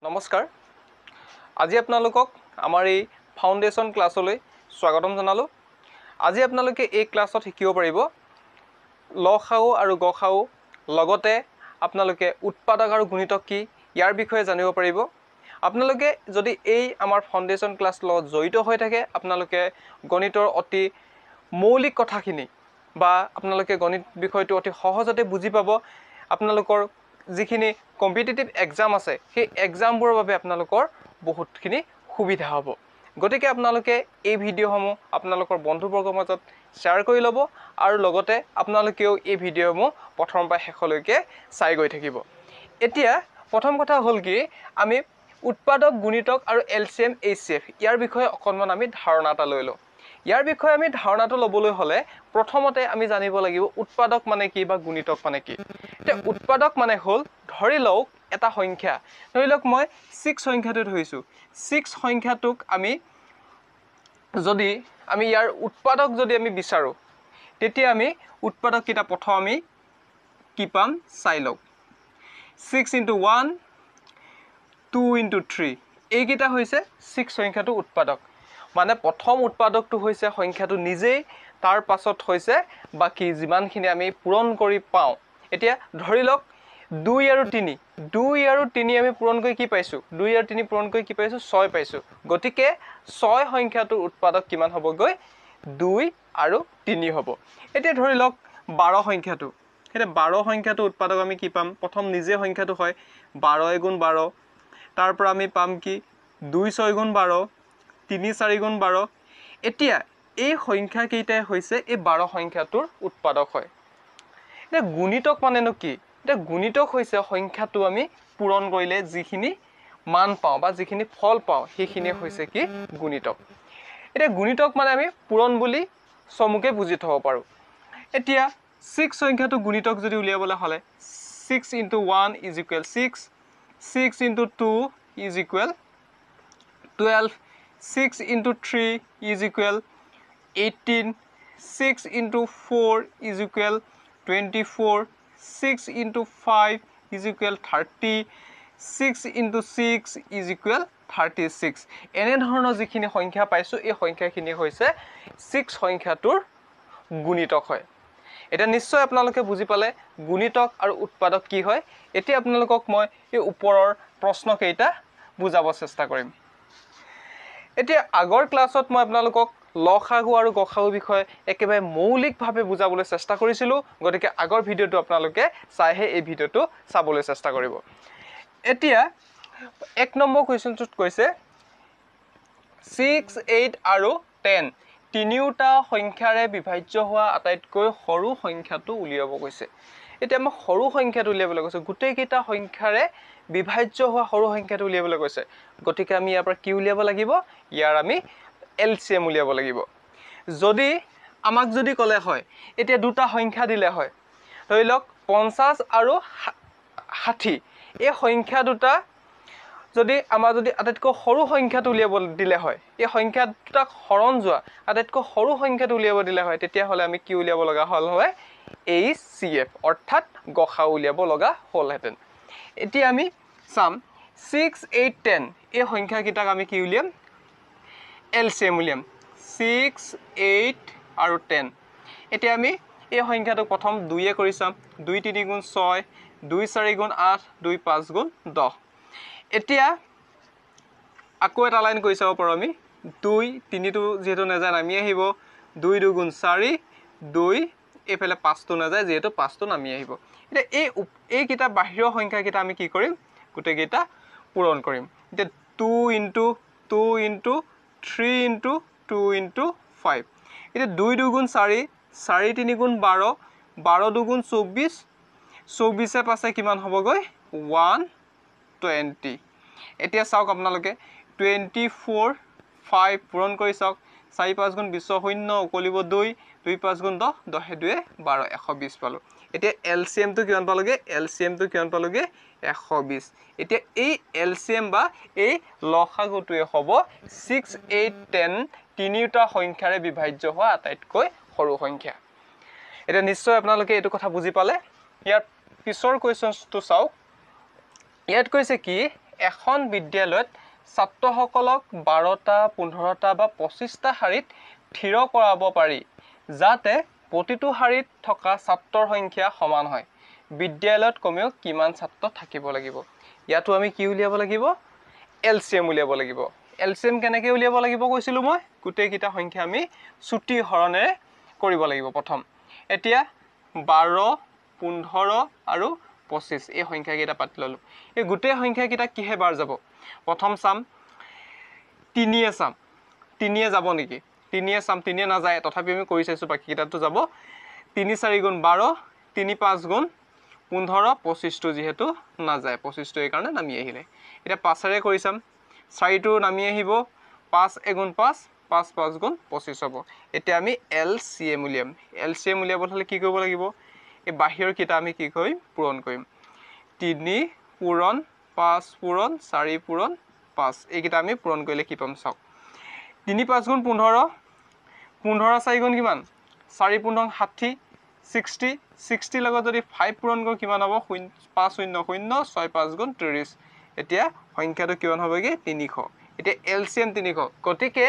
নমস্কাৰ আজি আপোনালোকক আমাৰ এই ফাউণ্ডেশ্যন ক্লাছলৈ স্বাগতম জনালোঁ আজি আপোনালোকে এই ক্লাছত শিকিব পাৰিব লসাউ আৰু গসাউ লগতে আপোনালোকে উৎপাদক আৰু গুণিতক কি ইয়াৰ বিষয়ে জানিব পাৰিব আপোনালোকে যদি এই আমাৰ ফাউণ্ডেশ্যন ক্লাছ লগত জড়িত হৈ থাকে আপোনালোকে গণিতৰ অতি মৌলিক কথাখিনি বা আপোনালোকে গণিত বিষয়টো অতি সহজতে বুজি পাব আপোনালোকৰ যিখিনি কম্পিটিটিভ এক্সাম আছে সেই এক্সামবোৰৰ বাবে আপোনালোকৰ বহুতখিনি সুবিধা হ'ব গতিকে আপোনালোকে এই ভিডিঅ'সমূহ আপোনালোকৰ বন্ধুবৰ্গৰ মাজত শ্বেয়াৰ কৰি ল'ব আৰু লগতে আপোনালোকেও এই ভিডিঅ'সমূহ প্ৰথমৰ পৰা শেষলৈকে চাই গৈ থাকিব এতিয়া প্ৰথম কথা হ'ল কি আমি উৎপাদক গুণিতক আৰু এলচিএম এইচচিএফ ইয়াৰ বিষয়ে অকণমান আমি ধাৰণা এটা লৈ লওঁ ইয়াৰ বিষয়ে আমি ধাৰণাটো ল'বলৈ হ'লে প্ৰথমতে আমি জানিব লাগিব উৎপাদক মানে কি বা গুণিতক মানে কি এতিয়া উৎপাদক মানে হ'ল ধৰি লওক এটা সংখ্যা ধৰি লওক মই 6 সংখ্যাটো ধৰিছোঁ 6 সংখ্যাটোক আমি ইয়াৰ উৎপাদক যদি আমি বিচাৰোঁ তেতিয়া আমি উৎপাদক কিটা প্ৰথম আমি কি পাম চাই লওক 6 * 1 2 * 3 এইকেইটা হৈছে 6 সংখ্যাটো উৎপাদক মানে প্ৰথম উৎপাদকটো হৈছে সংখ্যাটো নিজেই তাৰ পাছত হৈছে বাকি যিমানখিনি আমি পূৰণ কৰি পাওঁ এতিয়া ধৰি লওক 2 আৰু 3 আমি পূৰণ কৰি কি পাইছোঁ 2 আৰু 3 পূৰণ কৰি কি পাইছোঁ 6 পাইছোঁ গতিকে 6 সংখ্যাটোৰ উৎপাদক কিমান হ'বগৈ 2 আৰু 3 হ'ব এতিয়া ধৰি লওক 12 সংখ্যাটো এটা 12 সংখ্যাটোৰ উৎপাদক আমি কি পাম প্ৰথম নিজে সংখ্যাটো হয় 12 * 12 তাৰ পৰা আমি পাম কি 2 * 6 * 12 3 * 4 * 12 এতিয়া এই সংখ্যা কেইটাই হৈছে এই 12 সংখ্যাটোৰ উৎপাদক হয় এটা গুণিতক মানেনো কি এটা গুণিতক হৈছে সংখ্যাটো আমি পূৰণ কৰিলে যিখিনি মান পাওঁ বা যিখিনি ফল পাওঁ সেইখিনি হৈছে কি গুণিতক এটা গুণিতক মানে আমি পূৰণ বুলি সমুকে বুজি থব পাৰো এতিয়া 6 সংখ্যাটো গুণিতক যদি উলিয়াবলৈ হ'লে 6 * 1 = 6 6 * 2 = 12 6 * 3 = 18 6 * 4 = 24 6 * 5 = 30 6 * 6 = 36 এনে ধৰণৰ যিখিনি সংখ্যা পাইছো এই সংখ্যাখিনি হৈছে 6 সংখ্যাটোৰ গুণিতক হয় এটা নিশ্চয় আপোনালোকে বুজি পালে গুণিতক আৰু উৎপাদক কি হয় এতিয়া আপোনালোকক মই এই ওপৰৰ প্ৰশ্ন কেইটা বুজাব চেষ্টা কৰিম এতিয়া আগৰ ক্লাছত মই আপোনালোকক লসাগু আৰু গসাগু বিষয়ে একেবাৰে মৌলিকভাৱে বুজাবলৈ চেষ্টা কৰিছিলোঁ গতিকে আগৰ ভিডিঅ'টো আপোনালোকে চাইহে এই ভিডিঅ'টো চাবলৈ চেষ্টা কৰিব এতিয়া 1 নম্বৰ কোৱেশ্চনটোত কৈছে 6 8 আৰু 10 তিনিওটা সংখ্যাৰে বিভাজ্য হোৱা আটাইতকৈ সৰু সংখ্যাটো উলিয়াব কৈছে এতিয়া মই সৰু সংখ্যাটো উলিয়াবলৈ কৈছে গোটেই কেইটা সংখ্যাৰে বিভাজ্য হোৱা সৰু সংখ্যাটো উলিয়াবলৈ কৈছে গতিকে আমি ইয়াৰ পৰা কি উলিয়াব লাগিব ইয়াৰ আমি এলচিএম উলিয়াব লাগিব যদি আমাক যদি ক'লে হয় এতিয়া দুটা সংখ্যা দিলে হয় ধৰি লওক 50 আৰু 60 এই সংখ্যা দুটা যদি আমাৰ যদি আটাইতকৈ সৰু সংখ্যাটো উলিয়াব দিলে হয় এই সংখ্যা দুটাক হৰণ যোৱা আটাইতকৈ সৰু সংখ্যাটো উলিয়াব দিলে হয় তেতিয়া হলে আমি কি উলিয়াব লগা হ'ল হয় এইচচিএফ অৰ্থাৎ গসাউ উলিয়াব লগা হ'লহেঁতেন এতিয়া আমি চাম 6 8 10 এই সংখ্যা কিটাক আমি কি উলিয়াম এলচিএম উলিয়াম 6 8 আৰু 10 এতিয়া আমি এই সংখ্যাটো প্ৰথম 2 এ কৰি চাম 2 3 * 6 2 4 * 8 2 5 * 10 এতিয়া আকৌ এটা লাইন কৰি চাব পাৰো আমি 2 3 টো যেহেতু নাযায় নামি আহিব 2 2 * 4 2 এফালে 5 টো নাযায় যেহেতু 5 টো নামি আহিব এতিয়া এই কিটা বাহিৰৰ সংখ্যা কিটা আমি কি কৰিম গোটেই কেইটা পূৰণ কৰিম এতিয়া 2 * 2 * 3 * 2 * 5 এতিয়া 2 2 * 4 4 3 * 12 12 2 * 24 24 এ পাছে কিমান হ'বগৈ 120 এতিয়া চাওক আপোনালোকে 24 5 পূৰণ কৰি চাওক 4 5 * 20 0 উকলিব 2 2 5 * 10 10 2 12 120 পালো এতিয়া এলচিএম টো কিমান পালোগে এলচিএম টো কিমান পালোগে 120 এতিয়া এই এলচিএম বা এই লসাগুটোৱে হ'ব 6 8 10 তিনিটা সংখ্যাৰে বিভাজ্য হোৱা আটাইতকৈ সৰু সংখ্যা এটা নিশ্চয় আপোনালোকে এটো কথা বুজি পালে ইয়াৰ পিছৰ কোৱেশ্চনটো চাওক ইয়াত কৈছে কি এখন বিদ্যালয়ত ছাত্ৰসকলক 12টা 15টা বা 25টা শাৰীত থিৰ কৰাব পাৰি যাতে প্ৰতিটো শাৰীত থকা ছাত্ৰৰ সংখ্যা সমান হয় বিদ্যালয়ত কমেও কিমান ছাত্ৰ থাকিব লাগিব ইয়াতো আমি কি উলিয়াব লাগিব এলচিএম উলিয়াব লাগিব এলচিএম কেনেকৈ উলিয়াব লাগিব কৈছিলো মই গোটেই কিটা সংখ্যা আমি চুটি হৰণেৰে কৰিব লাগিব প্ৰথম এতিয়া 12 15 আৰু 25 এই সংখ্যা কেইটা পাতি ললো এই গোটেই সংখ্যা কেইটা কিহে বাৰ যাব প্ৰথম চাম 3 এ চাম 3 এ যাব নেকি 3 এ চাম 3 এ না যায় তথাপি আমি কৰি চাইছো বাকি কেইটাটো যাব 3 4 গুণ 12 3 5 গুণ 15 25 টো যেহেতু না যায় 25 টো এই কাৰণে নামি আহিলে এটা 5 ৰে কৰি চাম 4 টো নামি আহিব 5 গুণ 5 5 5 গুণ 25 হ'ব এতিয়া আমি এলচিএম উলিয়াম এলচিএম উলিয়াব হলে কি কৰিব লাগিব এই বাহিৰৰ কিটা আমি কি কৰিম পূৰণ কৰিম 3 পূৰণ 5 পূৰণ 4 পূৰণ 5 এই কিটা আমি পূৰণ কৰিলে কি পাম চাওক 3 5 গুণ 15 15 4 গুণ কিমান 4 15 60 60 60 লগত যদি 5 পূৰণ কৰো কিমান হ'ব 5 0 0 6 5 গুণ 30 এতিয়া সংখ্যাটো কিমান হ'বগে 300 এতিয়া এলচিএম 300 গতিকে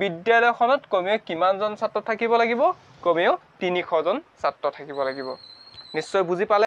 বিদ্যালয়খনত কমেও কিমানজন ছাত্ৰ থাকিব লাগিব কমেও 300 জন ছাত্ৰ থাকিব লাগিব নিশ্চয় বুজি পালে